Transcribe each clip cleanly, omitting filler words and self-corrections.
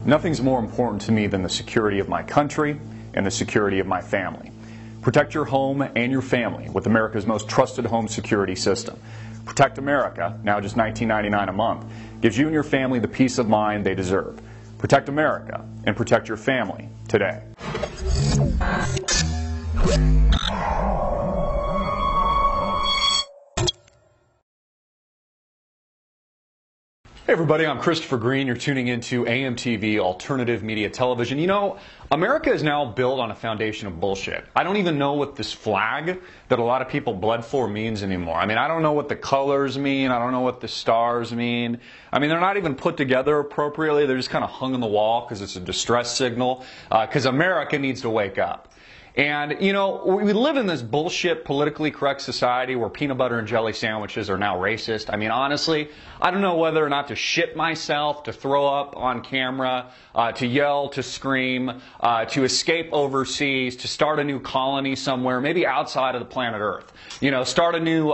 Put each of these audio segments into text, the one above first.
Nothing's more important to me than the security of my country and the security of my family. Protect your home and your family with America's most trusted home security system. Protect America, now just $19.99 a month, gives you and your family the peace of mind they deserve. Protect America and protect your family today. Hey everybody, I'm Christopher Green. You're tuning into AMTV, Alternative Media Television. You know, America is now built on a foundation of bullshit. I don't even know what this flag that a lot of people bled for means anymore. I mean, I don't know what the colors mean. I don't know what the stars mean. I mean, they're not even put together appropriately. They're just kind of hung on the wall because it's a distress signal, because America needs to wake up. And, you know, we live in this bullshit politically correct society where peanut butter and jelly sandwiches are now racist. I mean, honestly, I don't know whether or not to shit myself, to throw up on camera, to yell, to scream, to escape overseas, to start a new colony somewhere, maybe outside of the planet Earth. You know, start a new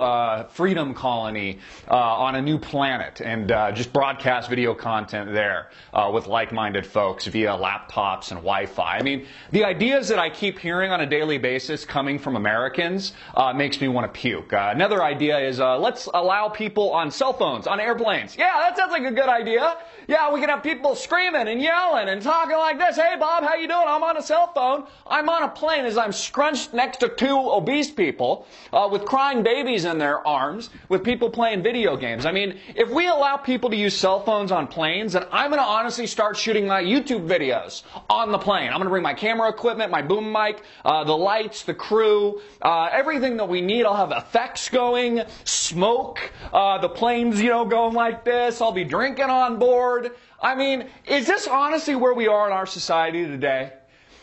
freedom colony on a new planet and just broadcast video content there with like-minded folks via laptops and Wi-Fi. I mean, the ideas that I keep hearing on a daily basis coming from Americans makes me want to puke. Another idea is let's allow people on cell phones, on airplanes. Yeah, that sounds like a good idea. Yeah, we can have people screaming and yelling and talking like this. Hey, Bob, how you doing? I'm on a cell phone. I'm on a plane as I'm scrunched next to two obese people with crying babies in their arms with people playing video games. I mean, if we allow people to use cell phones on planes, then I'm going to honestly start shooting my YouTube videos on the plane. I'm going to bring my camera equipment, my boom mic, the lights, the crew, everything that we need. I'll have effects going, smoke, the planes, you know, going like this. I'll be drinking on board. I mean, is this honestly where we are in our society today?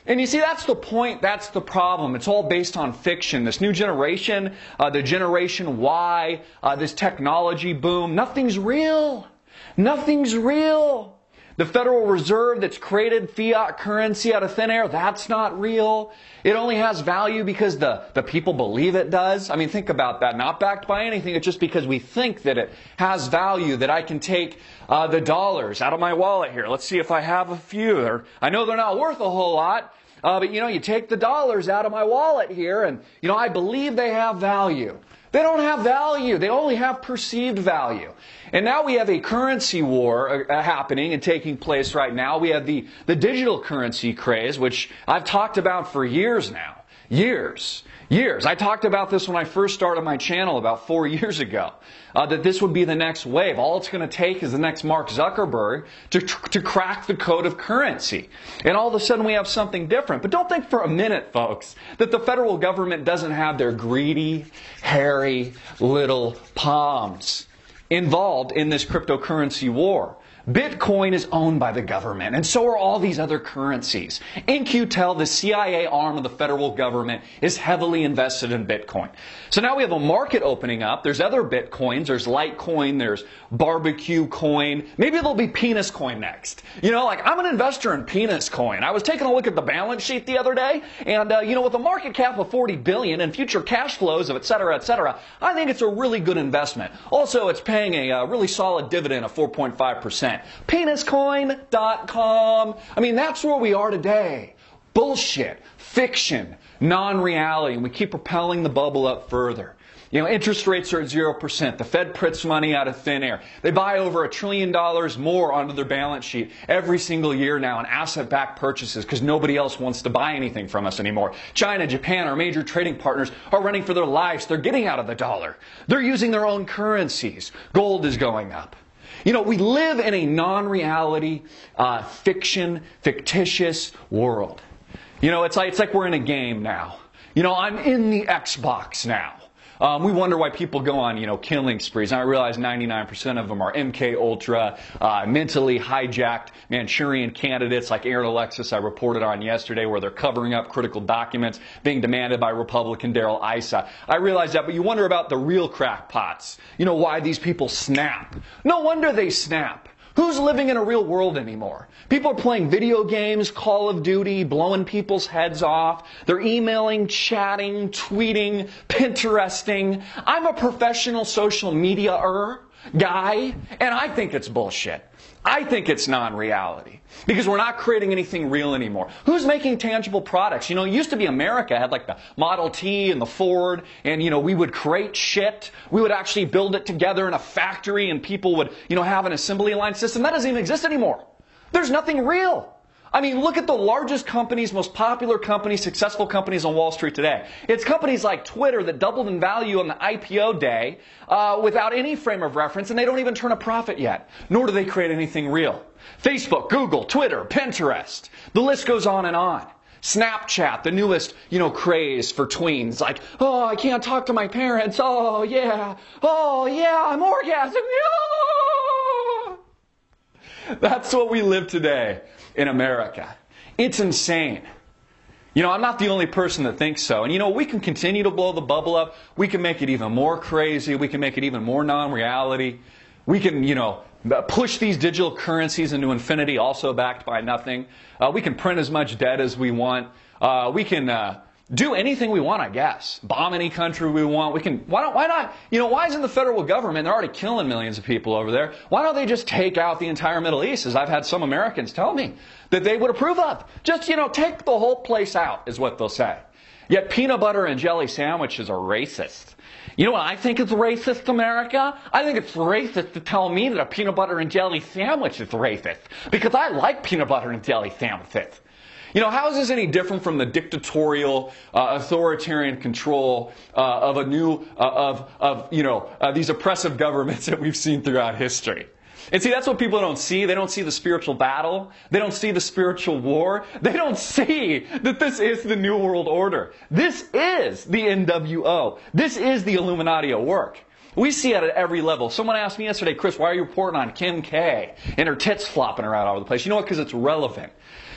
And you see, that's the point, that's the problem. It's all based on fiction. This new generation, the Generation Y, this technology boom, nothing's real. Nothing's real. The Federal Reserve that's created fiat currency out of thin air, that's not real. It only has value because the people believe it does. I mean, think about that. Not backed by anything. It's just because we think that it has value, that I can take the dollars out of my wallet here. Let's see if I have a few. I know they're not worth a whole lot, but you know, you take the dollars out of my wallet here and, you know, I believe they have value. They don't have value. They only have perceived value. And now we have a currency war happening and taking place right now. We have the digital currency craze, which I've talked about for years now. Years. I talked about this when I first started my channel about 4 years ago, that this would be the next wave. All it's going to take is the next Mark Zuckerberg to crack the code of currency. And all of a sudden we have something different. But don't think for a minute, folks, that the federal government doesn't have their greedy, hairy little palms involved in this cryptocurrency war. Bitcoin is owned by the government, and so are all these other currencies. In-Q-Tel, the CIA arm of the federal government, is heavily invested in Bitcoin. So now we have a market opening up. There's other Bitcoins. There's Litecoin. There's Barbecue Coin. Maybe there'll be Penis Coin next. You know, like, I'm an investor in Penis Coin. I was taking a look at the balance sheet the other day, and, you know, with a market cap of $40 billion and future cash flows of et cetera, I think it's a really good investment. Also, it's paying a really solid dividend of 4.5%. Peniscoin.com. I mean, that's where we are today. Bullshit, fiction, non-reality, and we keep propelling the bubble up further. You know, interest rates are at 0%. The Fed prints money out of thin air. They buy over $1 trillion more onto their balance sheet every single year now in asset-backed purchases because nobody else wants to buy anything from us anymore. China, Japan, our major trading partners are running for their lives. They're getting out of the dollar. They're using their own currencies. Gold is going up. You know, we live in a non-reality, fiction, fictitious world. You know, it's like we're in a game now. You know, I'm in the Xbox now. We wonder why people go on, you know, killing sprees. And I realize 99% of them are MK Ultra, mentally hijacked Manchurian candidates like Aaron Alexis I reported on yesterday, where they're covering up critical documents being demanded by Republican Darrell Issa. I realize that, but you wonder about the real crackpots. You know, why these people snap. No wonder they snap. Who's living in a real world anymore? People are playing video games, Call of Duty, blowing people's heads off. They're emailing, chatting, tweeting, Pinteresting. I'm a professional social media-er. guy, and I think it's bullshit. I think it's non-reality because we're not creating anything real anymore. Who's making tangible products? You know, it used to be America had like the Model T and the Ford, and, you know, we would create shit. We would actually build it together in a factory, and people would, you know, have an assembly line system. That doesn't even exist anymore. There's nothing real. I mean, look at the largest companies, most popular companies, successful companies on Wall Street today. It's companies like Twitter that doubled in value on the IPO day without any frame of reference, and they don't even turn a profit yet, nor do they create anything real. Facebook, Google, Twitter, Pinterest, the list goes on and on. Snapchat, the newest, you know, craze for tweens. Like, oh, I can't talk to my parents. Oh, yeah, I'm orgasming. That's what we live today in America. It's insane. You know, I'm not the only person that thinks so. And you know, we can continue to blow the bubble up. We can make it even more crazy. We can make it even more non-reality. We can, you know, push these digital currencies into infinity, also backed by nothing. We can print as much debt as we want. We can do anything we want, I guess. Bomb any country we want. We can. Why not? You know, why isn't the federal government? They're already killing millions of people over there. Why don't they just take out the entire Middle East? As I've had some Americans tell me that they would approve of. Just, you know, take the whole place out, is what they'll say. Yet peanut butter and jelly sandwiches are racist. You know what I think is racist, America? I think it's racist to tell me that a peanut butter and jelly sandwich is racist. Because I like peanut butter and jelly sandwiches. You know, how is this any different from the dictatorial, authoritarian control of these oppressive governments that we've seen throughout history? And see, that's what people don't see. They don't see the spiritual battle. They don't see the spiritual war. They don't see that this is the New World Order. This is the NWO. This is the Illuminati at work. We see it at every level. Someone asked me yesterday, Chris, why are you reporting on Kim K and her tits flopping around all over the place? You know what? Because it's relevant.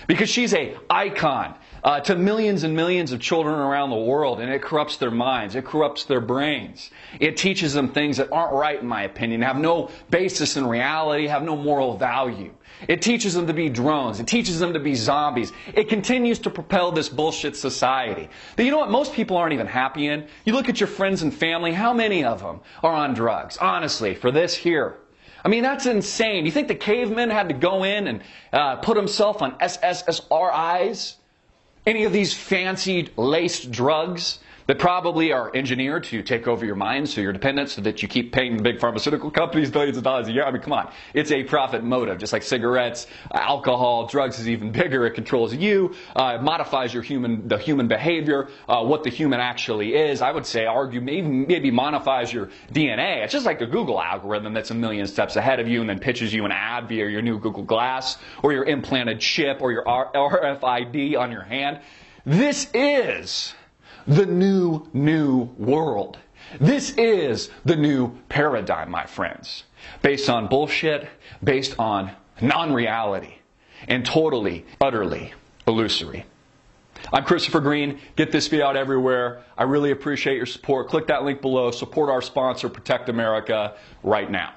Because she's an icon to millions and millions of children around the world, and it corrupts their minds. It corrupts their brains. It teaches them things that aren't right, in my opinion, have no basis in reality, have no moral value. It teaches them to be drones. It teaches them to be zombies. It continues to propel this bullshit society. But you know what most people aren't even happy in? You look at your friends and family, how many of them are on drugs? Honestly, for this here. I mean, that's insane. You think the caveman had to go in and put himself on SSRIs? Any of these fancy laced drugs that probably are engineered to take over your mind so you're dependent so that you keep paying the big pharmaceutical companies billions of dollars a year. I mean, come on. It's a profit motive, just like cigarettes, alcohol, drugs is even bigger. It controls you, modifies the human behavior, what the human actually is. I would say, argue, maybe modifies your DNA. It's just like a Google algorithm that's a million steps ahead of you and then pitches you an ad via your new Google Glass or your implanted chip or your RFID on your hand. This is the new world. This is the new paradigm, my friends. Based on bullshit, based on non-reality, and totally, utterly illusory. I'm Christopher Green. Get this video out everywhere. I really appreciate your support. Click that link below. Support our sponsor, Protect America, right now.